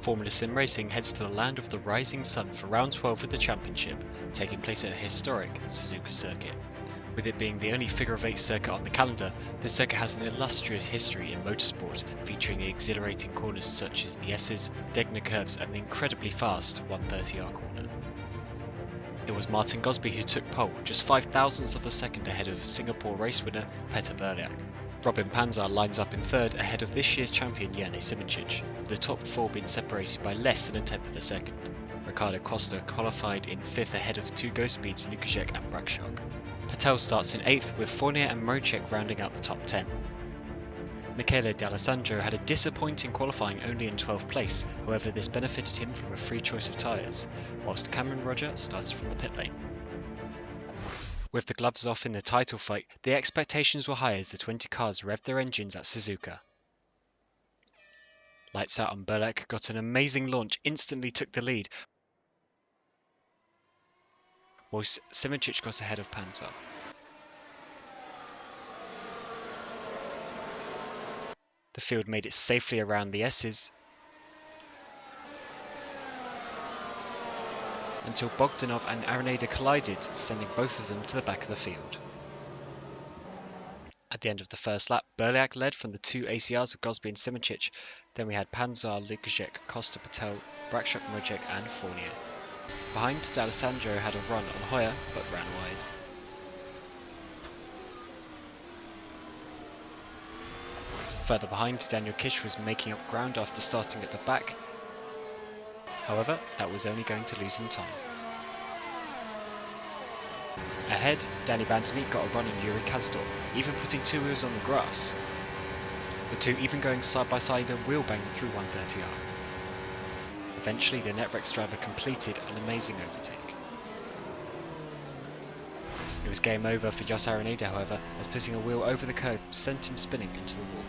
Formula Sim Racing heads to the land of the rising sun for round 12 of the championship, taking place at a historic Suzuka Circuit. With it being the only figure-of-8 circuit on the calendar, this circuit has an illustrious history in motorsport, featuring exhilarating corners such as the S's, Degner curves and the incredibly fast 130R corner. It was Martin Gosby who took pole, just 5 thousandths of a second ahead of Singapore race winner Peter Berliak. Robin Panzer lines up in third ahead of this year's champion Jane Simoncic, the top four being separated by less than a tenth of a second. Ricardo Costa qualified in fifth ahead of two go-speeds Lukaszek and Brakshaw. Patel starts in 8th with Fournier and Mrocek rounding out the top 10. Michele D'Alessandro had a disappointing qualifying only in 12th place, however this benefited him from a free choice of tyres, whilst Cameron Rodger started from the pit lane. With the gloves off in the title fight, the expectations were high as the 20 cars revved their engines at Suzuka. Lights out on Berliak got an amazing launch, instantly took the lead, whilst Simoncic got ahead of Panzer. The field made it safely around the S's until Bogdanov and Araneda collided, sending both of them to the back of the field. At the end of the first lap, Berliak led from the two ACRs of Gosby and Simoncic. Then we had Panzer, Lukaszek, Costa, Patel, Brakshaw, Mrocek and Fournier. Behind, D'Alessandro had a run on Hoyer but ran wide. Further behind, Daniel Kish was making up ground after starting at the back. However, that was only going to lose him time. Ahead, Danny Van Der Neat got a run on Yuri Kasdorp, even putting two wheels on the grass. The two even going side by side and wheel banging through 130R. Eventually, the Netrex driver completed an amazing overtake. It was game over for Jos Araneda, however, as putting a wheel over the curb sent him spinning into the wall.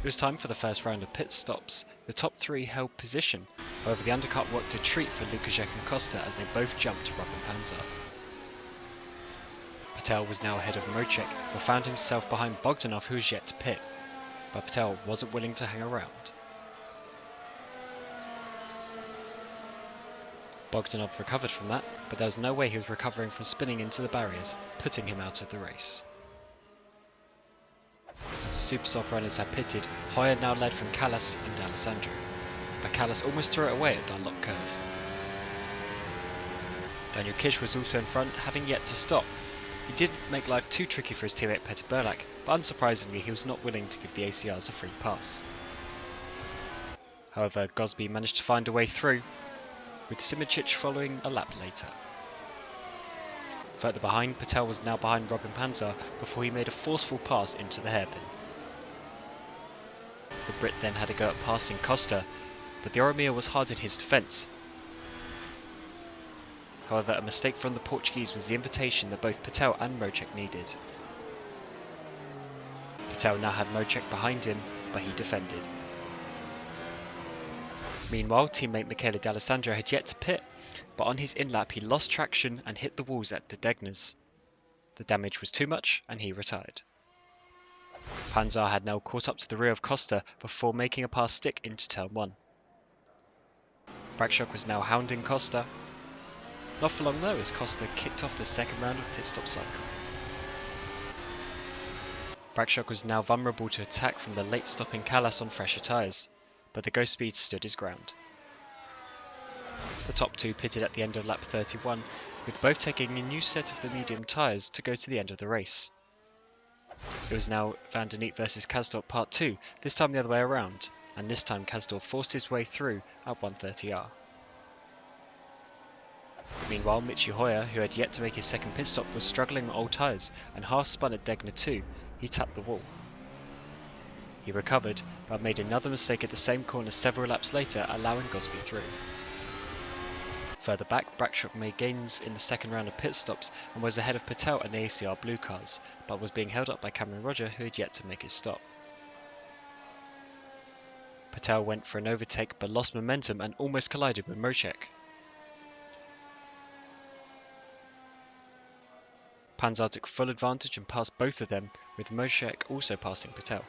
It was time for the first round of pit stops. The top three held position, however the undercut worked a treat for Lukaszek and Costa as they both jumped Robin Panzer. Patel was now ahead of Mrocek, but found himself behind Bogdanov, who was yet to pit, but Patel wasn't willing to hang around. Bogdanov recovered from that, but there was no way he was recovering from spinning into the barriers, putting him out of the race. As the Supersoft runners had pitted, Hoyer now led from Callas and D'Alessandro, but Callas almost threw it away at Dunlop Curve. Daniel Kish was also in front, having yet to stop. He didn't make life too tricky for his teammate Peter Berliak, but unsurprisingly he was not willing to give the ACRs a free pass. However, Gosby managed to find a way through, with Simoncic following a lap later. Further behind, Patel was now behind Robin Panzer before he made a forceful pass into the hairpin. The Brit then had a go at passing Costa, but the Oromia was hard in his defence. However, a mistake from the Portuguese was the invitation that both Patel and Mrocek needed. Patel now had Mrocek behind him, but he defended. Meanwhile, teammate Michele D'Alessandro had yet to pit, but on his in-lap he lost traction and hit the walls at the Degners. The damage was too much and he retired. Panzer had now caught up to the rear of Costa before making a pass stick into turn 1. Brakshaw was now hounding Costa. Not for long though, as Costa kicked off the second round of pit stop cycle. Brakshaw was now vulnerable to attack from the late stopping Callas on fresher tyres, but the Ghost Speed stood his ground. The top two pitted at the end of lap 31, with both taking a new set of the medium tyres to go to the end of the race. It was now Van Der Neat versus Kasdorp part 2, this time the other way around, and this time Kasdorp forced his way through at 130R. Meanwhile, Michi Hoyer, who had yet to make his second pit stop, was struggling on old tyres and half spun at Degner 2. He tapped the wall. He recovered, but made another mistake at the same corner several laps later, allowing Gosby through. Further back, Brakshaw made gains in the second round of pit stops and was ahead of Patel and the ACR blue cars, but was being held up by Cameron Rodger, who had yet to make his stop. Patel went for an overtake but lost momentum and almost collided with Mrocek. Panzer took full advantage and passed both of them, with Mrocek also passing Patel.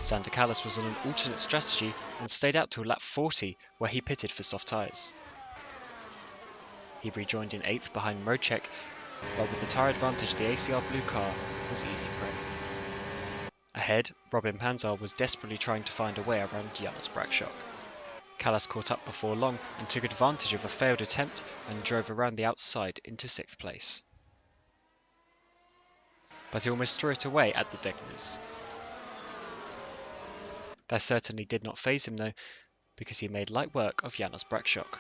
Sander Kallas was on an alternate strategy and stayed out till lap 40, where he pitted for soft tyres. He rejoined in 8th behind Rodger, but with the tyre advantage the ACR blue car was easy prey. Ahead, Robin Panzar was desperately trying to find a way around Janos Brakshock. Kallas caught up before long and took advantage of a failed attempt and drove around the outside into 6th place. But he almost threw it away at the Degnas. That certainly did not faze him though, because he made light work of Janos Brakshock.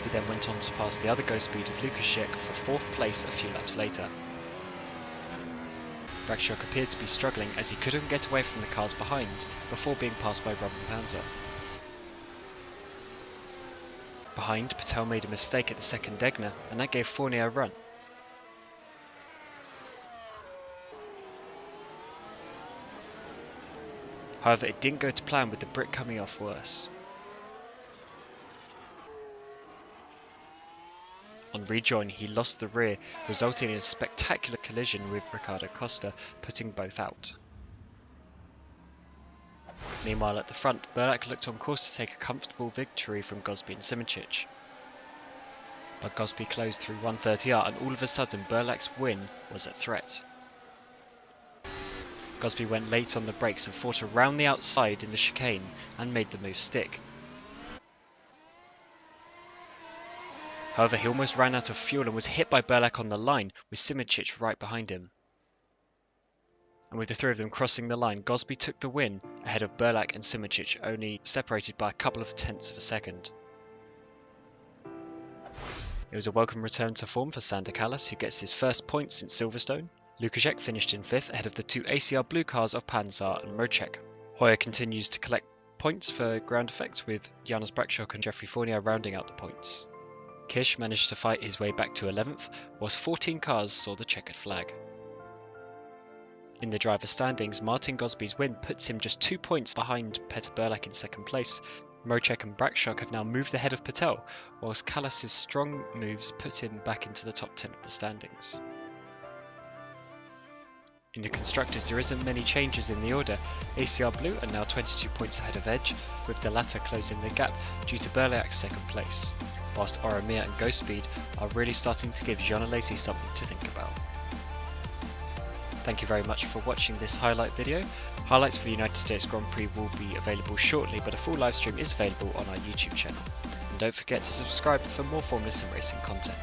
He then went on to pass the other go speed of Lukaszek for 4th place a few laps later. Brakshock appeared to be struggling as he couldn't get away from the cars behind before being passed by Robin Panzer. Behind, Patel made a mistake at the second Degner, and that gave Fournier a run. However, it didn't go to plan with the Brit coming off worse. On rejoin, he lost the rear, resulting in a spectacular collision with Ricardo Costa, putting both out. Meanwhile, at the front, Berlak looked on course to take a comfortable victory from Gosby and Simoncic. But Gosby closed through 130R, and all of a sudden Berlak's win was a threat. Gosby went late on the brakes and fought around the outside in the chicane and made the move stick. However, he almost ran out of fuel and was hit by Berlak on the line, with Simoncic right behind him. And with the three of them crossing the line, Gosby took the win ahead of Berlak and Simoncic, only separated by a couple of tenths of a second. It was a welcome return to form for Sander Kallas, who gets his first points since Silverstone. Lukaszek finished in 5th ahead of the two ACR blue cars of Panzar and Rodger. Hoyer continues to collect points for ground effect, with Janos Brakshock and Jeffrey Fournier rounding out the points. Kish managed to fight his way back to 11th, whilst 14 cars saw the checkered flag. In the driver standings, Martin Gosby's win puts him just 2 points behind Peter Berlak in 2nd place. Rodger and Brakshock have now moved ahead of Patel, whilst Kallas' strong moves put him back into the top 10 of the standings. In the Constructors, there isn't many changes in the order. ACR Blue are now 22 points ahead of Edge, with the latter closing the gap due to Berlak's 2nd place, whilst Oromia and Go Speed are really starting to give Jean Alesi something to think about. Thank you very much for watching this highlight video. Highlights for the United States Grand Prix will be available shortly, but a full live stream is available on our YouTube channel. And don't forget to subscribe for more Formula Sim Racing content.